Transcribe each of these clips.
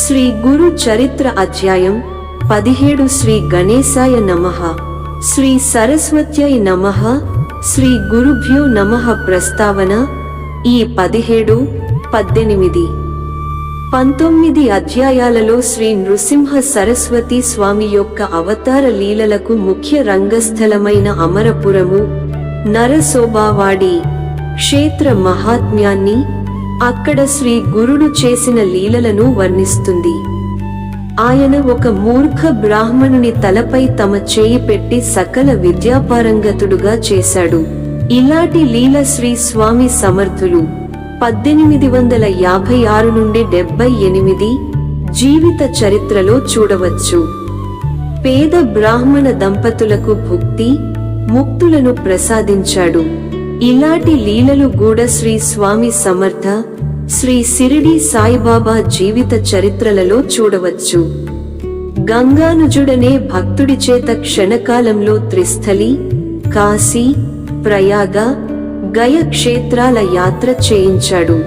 శ్రీ గురు చరిత్ర అధ్యాయం 17 శ్రీ గణేశాయ నమః శ్రీ సరస్వత్యై నమః శ్రీ గురుభ్యో నమః ప్రస్తావన ఈ 17, 18, 19 అధ్యాయాలలో శ్రీ నృసింహ సరస్వతి స్వామి యొక్క అవతార లీలలకు ముఖ్య రంగస్థలమైన అమరపురము నరసోబావాడి క్షేత్ర మహాత్మ్యాన్ని, అక్కడ శ్రీ గురుడు చేసిన లీలలను వర్ణిస్తుంది. ఆయన ఒక మూర్ఖ బ్రాహ్మణుని తలపై తమ చేయి పెట్టి సకల విద్యాపారంగతుడుగా చేశాడు. ఇలాంటి లీల శ్రీ స్వామి సమర్థులు 1856 నుండి 78 జీవిత చరిత్రలో చూడవచ్చు. పేద బ్రాహ్మణ దంపతులకు భుక్తి ముక్తులను ప్రసాదించాడు. ఇలాంటి లీలలు కూడా శ్రీ స్వామి సమర్థ శ్రీ సిరిడి సాయిబాబా జీవిత చరిత్రలలో చూడవచ్చు. గంగానుజుడనే భక్తుడి చేత క్షణకాలంలో త్రిస్థలి, కాశీ, ప్రయాగ, గయ క్షేత్రాల యాత్ర చేయించాడు.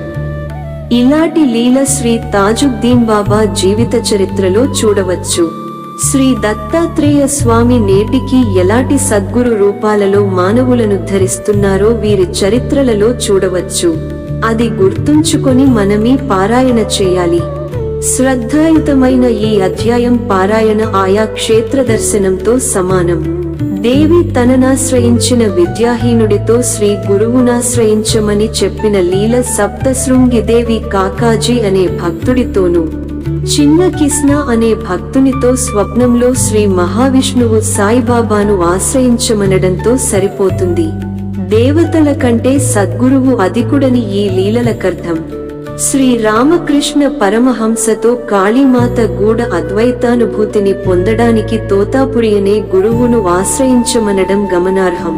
ఇలాంటి లీల శ్రీ తాజుద్దీన్ బాబా జీవిత చరిత్రలో చూడవచ్చు. శ్రీ దత్తాత్రేయ స్వామి నేటికి ఎలాంటి సద్గురు రూపాలలో మానవులను ధరిస్తున్నారో వీరి చరిత్రలలో చూడవచ్చు. అది గుర్తుంచుకొని మనమీ పారాయణ చేయాలి. శ్రద్ధాయుతమైన ఈ అధ్యాయం పారాయణ ఆయా క్షేత్ర దర్శనంతో సమానం. దేవి తననాశ్రయించిన విద్యాహీనుడితో శ్రీ గురువునాశ్రయించమని చెప్పిన లీల సప్తశృంగి దేవి కాకాజీ అనే భక్తుడితోనూ, చిన్న కిస్నా అనే భక్తునితో స్వప్నంలో శ్రీ మహావిష్ణువు సాయిబాబాను ఆశ్రయించమనడంతో సరిపోతుంది. దేవతల కంటే సద్గురువు అధికుడని ఈ లీలలకర్థం. శ్రీ రామకృష్ణ పరమహంసతో కాళీమాత గూఢ అద్వైతానుభూతిని పొందడానికి తోతాపురి అనే గురువును ఆశ్రయించమనడం గమనార్హం.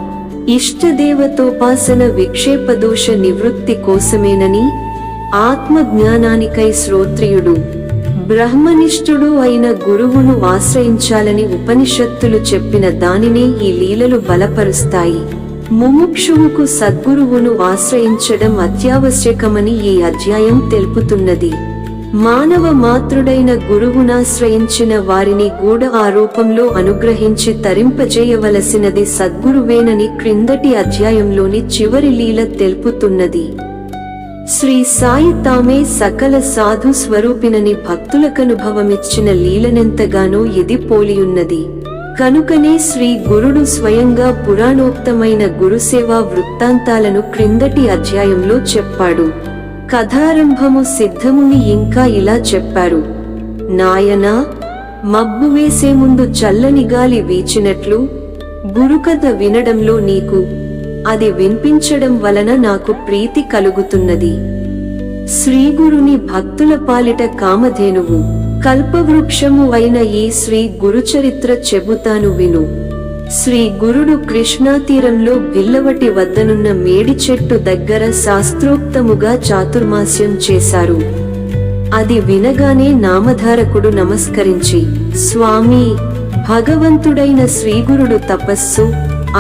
ఇష్టదేవతోపాసన విక్షేపదోష నివృత్తి కోసమేనని, ఆత్మ జ్ఞానానికై శ్రోత్రియుడు బ్రహ్మనిష్ఠుడు అయిన గురువును ఆశ్రయించాలని ఉపనిషత్తులు చెప్పిన దానినే ఈ లీలలు బలపరుస్తాయి. ముముక్షువుకు సద్గురువును ఆశ్రయించడం అత్యావశ్యకమని ఈ అధ్యాయం తెలుపుతున్నది. మానవ మాతృడైన గురువునాశ్రయించిన వారిని గూఢ ఆ రూపంలో అనుగ్రహించి తరింపజేయవలసినది సద్గురువేనని క్రిందటి అధ్యాయంలోని చివరి లీల తెలుపుతున్నది. శ్రీ సాయి తామే సకల సాధు స్వరూపినని భక్తులకనుభవమిచ్చిన లీలనెంతగానో ఇది పోలియున్నది. కనుకనే శ్రీ గురుడు స్వయంగా పురాణోక్తమైన గురుసేవా వృత్తాంతాలను క్రిందటి అధ్యాయంలో చెప్పాడు. కథారంభము సిద్ధముని ఇంకా ఇలా చెప్పారు: నాయనా, మబ్బు వేసే ముందు చల్లని గాలి వీచినట్లు గురుకథ వినడంలో నీకు, అది వినిపించడం వలన నాకు ప్రీతి కలుగుతున్నది. శ్రీగురుని భక్తుల పాలిట కామధేనువు, కల్పవృక్షము అయిన ఈ శ్రీ గురుచరిత్ర చెబుతాను విను. శ్రీ గురుడు కృష్ణాతీరంలో బిల్లవటి వద్దనున్న మేడి చెట్టు దగ్గర శాస్త్రోక్తముగా చాతుర్మాస్యం చేశారు. అది వినగానే నామధారకుడు నమస్కరించి, స్వామీ, భగవంతుడైన శ్రీగురుడు తపస్సు,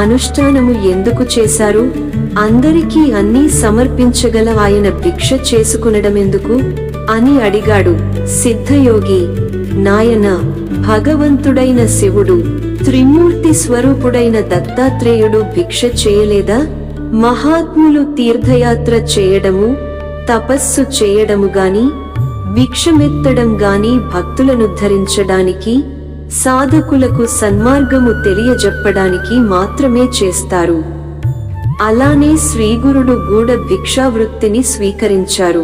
అనుష్ఠానము ఎందుకు చేశారు? అందరికీ అన్నీ సమర్పించగల ఆయన భిక్ష చేసుకునడమెందుకు అని అడిగాడు. సిద్ధయోగి, నాయనా, భగవంతుడైన శివుడు, త్రిమూర్తి స్వరూపుడైన దత్తాత్రేయుడు భిక్ష చేయలేదా? మహాత్ములు తీర్థయాత్ర చేయడము, తపస్సు చేయడము గాని, భిక్షమెత్తడం గాని భక్తులను ధరించడానికి, సాధకులకు సన్మార్గము తెలియజెప్పడానికి మాత్రమే చేస్తారు. అలానే శ్రీగురుడు గూఢ భిక్షావృత్తిని స్వీకరించారు.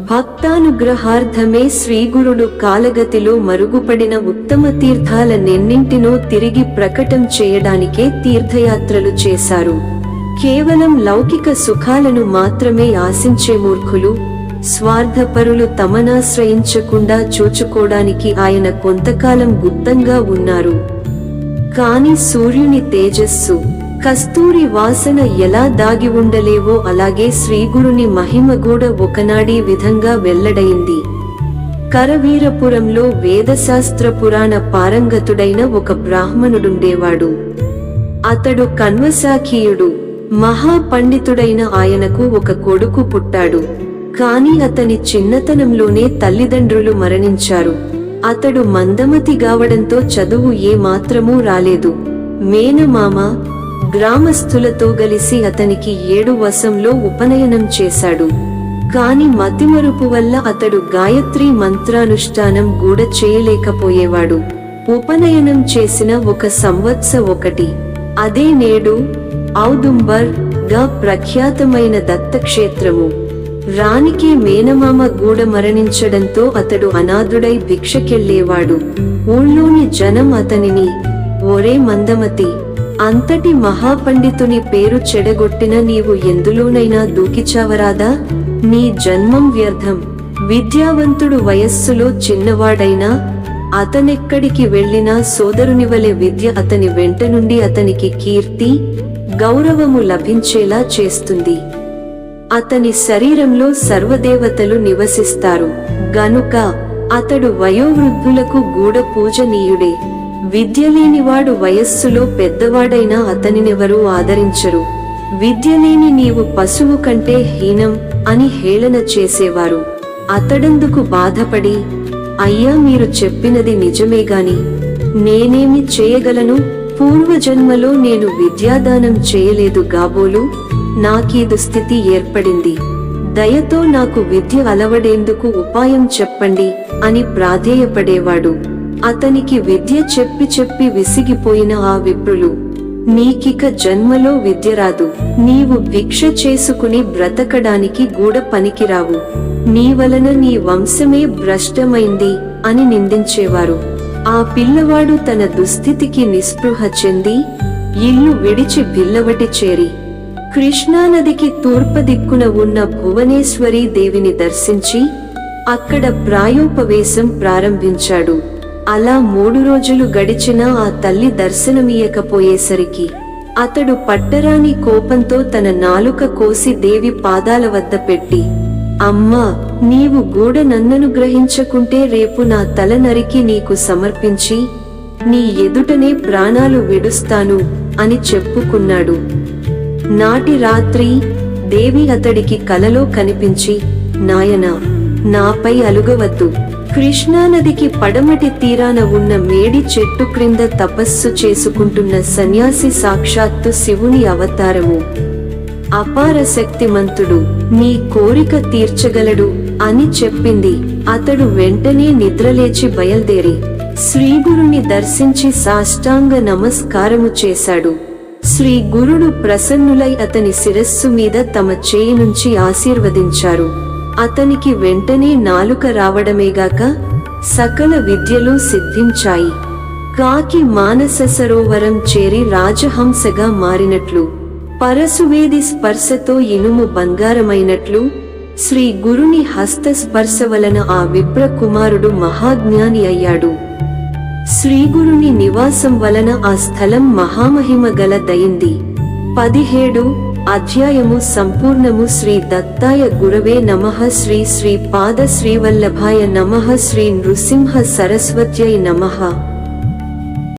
భక్తానుగ్రహార్థమే శ్రీగురుడు కాలగతిలో మరుగుపడిన ఉత్తమ తీర్థాలనెన్నింటినో తిరిగి ప్రకటం చేయడానికే తీర్థయాత్రలు చేశారు. కేవలం లౌకిక సుఖాలను మాత్రమే ఆశించే మూర్ఖులు, స్వార్థపరులు తమనాశ్రయించకుండా చూచుకోవడానికి ఆయన కొంతకాలం గుప్తంగా ఉన్నారు. కాని సూర్యుని తేజస్సు, కస్తూరి వాసన ఎలా దాగి ఉండలేవో అలాగే శ్రీగురుని మహిమ కూడా ఒకనాడీ విధంగా వెల్లడైంది. కరవీరపురంలో వేదశాస్త్ర పురాణ పారంగతుడైన ఒక బ్రాహ్మణుడుండేవాడు. అతడు కన్వసాఖీయుడు. మహాపండితుడైన ఆయనకు ఒక కొడుకు పుట్టాడు. కాని అతని చిన్నతనంలోనే తల్లిదండ్రులు మరణించారు. అతడు మందమతి గావడంతో చదువు ఏ మాత్రమూ రాలేదు. మేనమామ గ్రామస్థులతో గలిసి అతనికి 7 వసంలో ఉపనయనం చేశాడు. కాని మతిమరుపు వల్ల అతడు గాయత్రీ మంత్రానుష్ఠానం గూడ చేయలేకపోయేవాడు. ఉపనయనం చేసిన 1 సంవత్సరం ఒకటి. అదే నేడు ఔదుంబర్ గా ప్రఖ్యాతమైన దత్తక్షేత్రము. రానికి మేనమామ గూడ మరణించడంతో అతడు అనాథుడై భిక్షకెళ్ళేవాడు. ఊళ్ళోని జనం అతనిని, ఒరే మందమతి, అంతటి మహాపండితుని పేరు చెడగొట్టిన నీవు ఎందులోనైనా దూకిచావరాదా? నీ జన్మం వ్యర్థం. విద్యావంతుడు వయస్సులో చిన్నవాడైనా అతనెక్కడికి వెళ్ళినా సోదరునివలె విద్య అతని వెంట నుండి అతనికి కీర్తి, గౌరవము లభించేలా చేస్తుంది. అతని శరీరంలో సర్వదేవతలు నివసిస్తారు గనుక అతడు వయోవృద్ధులకు గూడ పూజనీయుడే. విద్యలేనివాడు వయస్సులో పెద్దవాడైనా అతనినెవరూ ఆదరించరు. విద్యలేని నీవు పశువు కంటే హీనం అని హేళన చేసేవారు. అతడందుకు బాధపడి, అయ్యా, మీరు చెప్పినది నిజమేగాని నేనేమి చేయగలను? పూర్వజన్మలో నేను విద్యాదానం చేయలేదు గాబోలు, నాకీ దుస్థితి ఏర్పడింది. దయతో నాకు విద్య అలవడేందుకు ఉపాయం చెప్పండి అని ప్రాధేయపడేవాడు. అతనికి విద్య చెప్పి చెప్పి విసిగిపోయిన ఆ విప్రులు, నీకిక జన్మలో విద్య రాదు. నీవు భిక్ష చేసుకుని బ్రతకడానికి గూడ పనికిరావు. నీ వలన నీ వంశమే భ్రష్టమైంది అని నిందించేవారు. ఆ పిల్లవాడు తన దుస్థితికి నిస్పృహ చెంది ఇల్లు విడిచి బిల్లవటి చేరి కృష్ణానదికి తూర్పదిక్కున ఉన్న భువనేశ్వరీ దేవిని దర్శించి అక్కడ ప్రాయోపవేశం ప్రారంభించాడు. అలా 3 రోజులు గడిచినా ఆ తల్లి దర్శనమియ్యకపోయేసరికి అతడు పట్టరాని కోపంతో తన నాలుక కోసి దేవి పాదాల వద్ద పెట్టి, అమ్మా, నీవు గూడ నన్ననుగ్రహించకుంటే రేపు నా తల నరికి నీకు సమర్పించి నీ ఎదుటనే ప్రాణాలు విడుస్తాను అని చెప్పుకున్నాడు. నాటి రాత్రి దేవి అతడికి కలలో కనిపించి, నాయనా, నాపై అలుగవద్దు. కృష్ణానదికి పడమటి తీరాన ఉన్న మేడి చెట్టు క్రింద తపస్సు చేసుకుంటున్న సన్యాసి సాక్షాత్తు శివుని అవతారము. అపార శక్తిమంతుడు, నీ కోరిక తీర్చగలడు అని చెప్పింది. అతడు వెంటనే నిద్రలేచి బయల్దేరి శ్రీగురుని దర్శించి సాష్టాంగ నమస్కారము చేశాడు. శ్రీ గురుడు ప్రసన్నులై అతని శిరస్సు మీద తమ చేయి నుంచి ఆశీర్వదించారు. అతనికి వెంటనే నాలుక రావడమేగాక సకల విద్యలు సిద్ధించాయి. కాకి మానస సరోవరం చేరి రాజహంసగా మారినట్లు, పరశువేది స్పర్శతో ఇనుము బంగారమైనట్లు, శ్రీ గురుని హస్త స్పర్శ వలన ఆ విప్ర కుమారుడు మహాజ్ఞాని అయ్యాడు. శ్రీగురుని నివాసం వలన ఆ స్థలం మహామహిమ గల దయింది. 17 అధ్యాయము సంపూర్ణము. శ్రీ దత్తాయ గురవే నమః. శ్రీ శ్రీ పాద శ్రీవల్లభాయ నమః. శ్రీ నృసింహ సరస్వత్యై నమః.